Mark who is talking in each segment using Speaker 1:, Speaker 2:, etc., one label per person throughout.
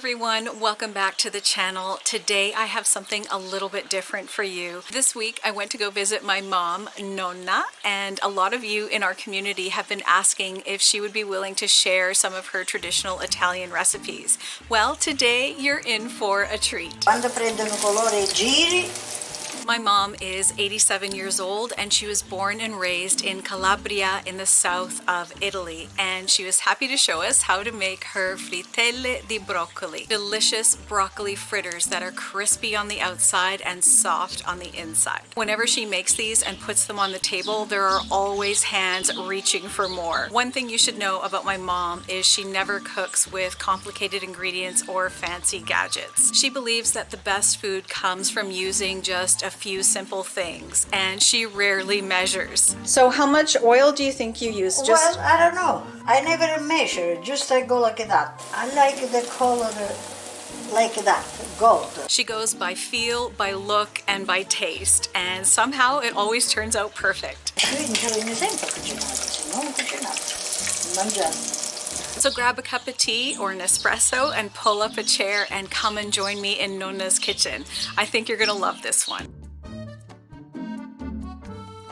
Speaker 1: everyone, welcome back to the channel. Today I have something a little bit different for you. This week I went to go visit my mom, Nonna, and a lot of you in our community have been asking if she would be willing to share some of her traditional Italian recipes. Well, today you're in for a treat.
Speaker 2: Quando prendono colore giri.
Speaker 1: My mom is 87 years old and she was born and raised in Calabria in the south of Italy, and she was happy to show us how to make her frittelle di broccoli. Delicious broccoli fritters that are crispy on the outside and soft on the inside. Whenever she makes these and puts them on the table, there are always hands reaching for more. One thing you should know about my mom is she never cooks with complicated ingredients or fancy gadgets. She believes that the best food comes from using just a few simple things, and she rarely measures. So how much oil do you think you use?
Speaker 2: Well, I don't know. I never measure, just I go like that. I like the color like that, gold.
Speaker 1: She goes by feel, by look, and by taste, and somehow it always turns out perfect. So grab a cup of tea or an espresso and pull up a chair and come and join me in Nonna's kitchen. I think you're gonna love this one.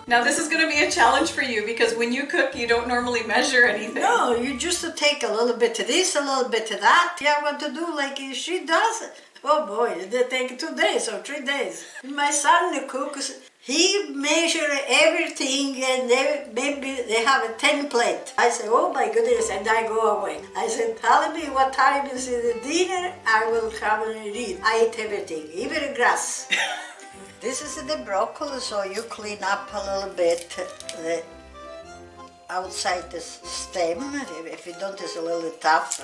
Speaker 1: Now this is going to be a challenge for you because when you cook you don't normally measure anything.
Speaker 2: No, you just take a little bit of this, a little bit of that. You want to do like she does. Oh boy, it take 2 days or 3 days. My son cooks, he measure everything, and maybe they have a 10 plate. I say, oh my goodness, and I go away. I said, tell me what time is the dinner, I will come and eat. I eat everything, even grass. This is the broccoli, so you clean up a little bit the outside the stem. If you don't, it's a little tough.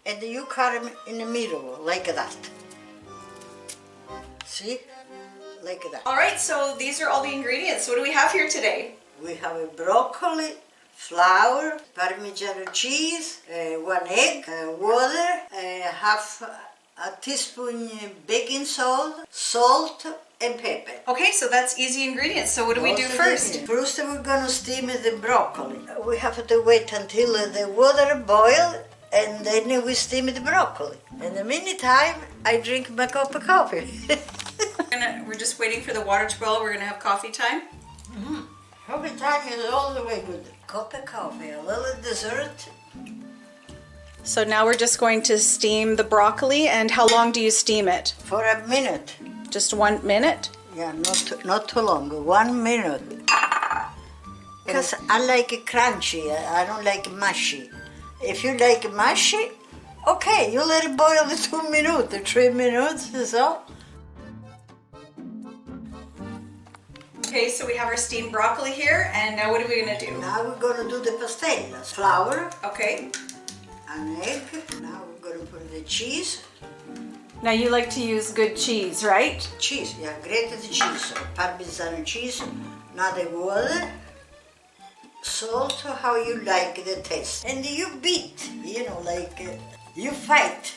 Speaker 2: And you cut them in the middle, like that. See? Like that.
Speaker 1: All right, so these are all the ingredients. What do we have here today?
Speaker 2: We have a broccoli, flour, Parmigiano cheese, 1 egg, water, half a teaspoon baking salt, and pepper.
Speaker 1: Okay, so that's easy ingredients. So what do we do first?
Speaker 2: First we're gonna steam the broccoli. We have to wait until the water boils, and then we steam the broccoli. In the meantime, I drink my cup of coffee.
Speaker 1: We're just waiting for the water to boil. We're gonna have coffee time.
Speaker 2: Coffee time is all the way good. Cup of coffee, a little dessert.
Speaker 1: So now we're just going to steam the broccoli, and how long do you steam it?
Speaker 2: For a minute.
Speaker 1: Just 1 minute?
Speaker 2: Yeah, not too long, 1 minute. Because I like it crunchy, I don't like mushy. If you like mushy, okay, you let it boil 2 minutes, 3 minutes, so.
Speaker 1: Okay, so we have our steamed broccoli here, and now what are we gonna do?
Speaker 2: Now we're gonna do the pastellas. Flour.
Speaker 1: Okay.
Speaker 2: An egg. Now we're gonna put the cheese.
Speaker 1: Now you like to use good cheese, right?
Speaker 2: Cheese, yeah, grated cheese, Parmesan cheese. Now the water, salt, how you like the taste. And you beat, like you fight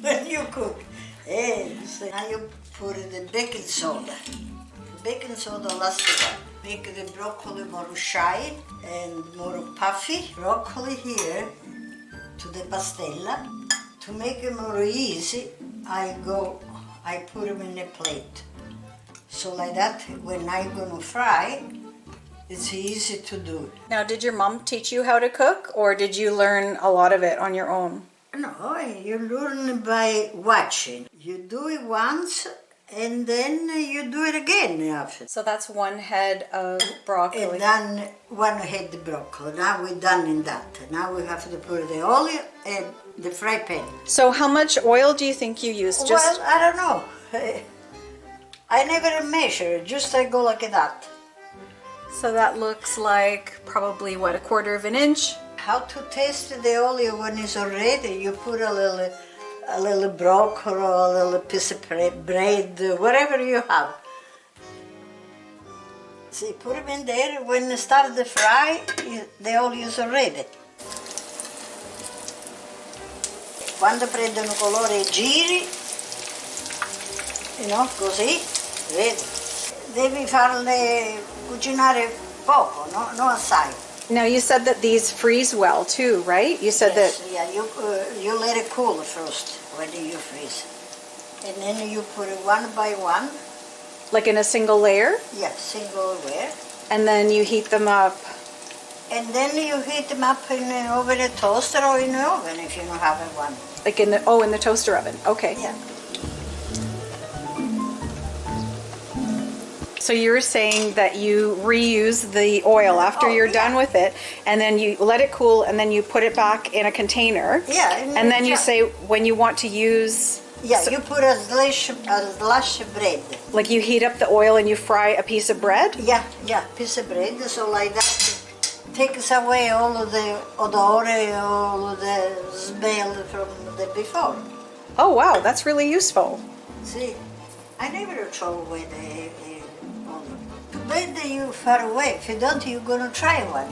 Speaker 2: when you cook. And now you put the baking soda. Baking soda last time. Make the broccoli more shine and more puffy. Broccoli here to the pastella. To make it more easy, I put them in a plate. So like that, when I'm gonna fry, it's easy to do.
Speaker 1: Now, did your mom teach you how to cook, or did you learn a lot of it on your own?
Speaker 2: No, you learn by watching. You do it once, and then you do it again after.
Speaker 1: So that's 1 head of broccoli.
Speaker 2: And then 1 head of broccoli. Now we're done in that. Now we have to put the oil and the fry pan.
Speaker 1: So how much oil do you think you use?
Speaker 2: Well, I don't know. I never measure, just I go like that.
Speaker 1: So that looks like probably, what, 1/4 of an inch?
Speaker 2: How to taste the oil when it's already? You put a little broccoli, a little piece of bread, whatever you have. See, put them in there. When you start the fry, the oil is ready. Quando prendono colore giri, così, vedi? Devi farle cucinare poco, no? Non assai.
Speaker 1: Now you said that these freeze well too, right? You said
Speaker 2: Yes,
Speaker 1: that.
Speaker 2: yeah, you let it cool first when you freeze. And then you put it one by one.
Speaker 1: Like in a single layer?
Speaker 2: Yeah, single layer.
Speaker 1: And then you heat them up.
Speaker 2: And then you heat them up in the oven, a toaster, or in the oven if you don't have one.
Speaker 1: Like in the toaster oven. Okay.
Speaker 2: Yeah.
Speaker 1: So you were saying that you reuse the oil after you're done with it, and then you let it cool, and then you put it back in a container.
Speaker 2: Yeah.
Speaker 1: And then you say when you want to use.
Speaker 2: Yeah, you put a slash bread.
Speaker 1: Like you heat up the oil and you fry a piece of bread?
Speaker 2: Yeah, piece of bread. So like that takes away all of the odore, all of the smell from the before.
Speaker 1: Oh wow, that's really useful.
Speaker 2: See, I never throw away the bread that you far away. If you don't, you're gonna try one.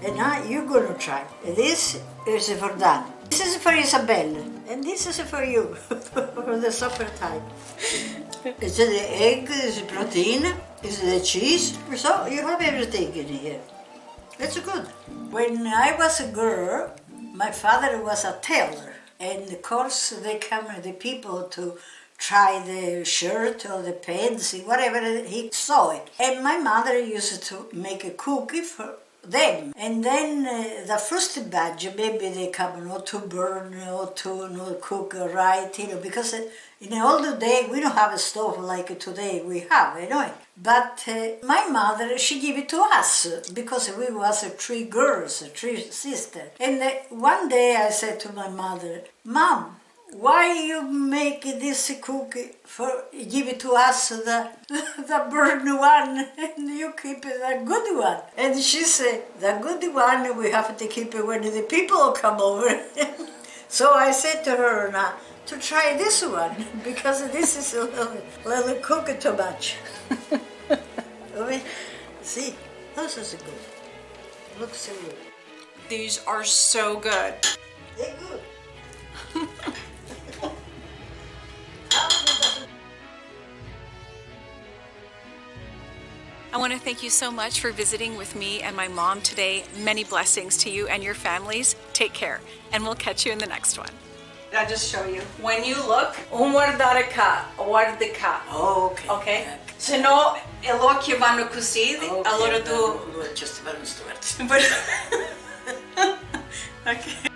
Speaker 2: And now you're gonna try. This is for Dan. This is for Isabel. And this is for you, for the supper time. It's the egg, it's the protein, it's the cheese. So you have everything in here. It's good. When I was a girl, my father was a tailor. And of course, they come, the people to try the shirt or the pants, whatever he saw it. And my mother used to make a cookie for them. And then the first batch, maybe they come not to burn or to not cook right, because in the older day we don't have a stove like today we have, you know. But my mother, she gave it to us because we was three girls, three sisters. And one day I said to my mother, Mom, why you make this cookie for give it to us the burned one and you keep the good one? And she said, the good one we have to keep it when the people come over. So I said to her now to try this one because this is a little cookie too much. See, this is good. Looks so good.
Speaker 1: These are so good.
Speaker 2: They're good.
Speaker 1: I want to thank you so much for visiting with me and my mom today. Many blessings to you and your families. Take care, and we'll catch you in the next one. I'll just show you. When you look, un guardare qua, guardi qua.
Speaker 2: Okay.
Speaker 1: Ok? Se no, l'occhio vanno così, allora tu...
Speaker 2: Just vanno storti.
Speaker 1: Ok.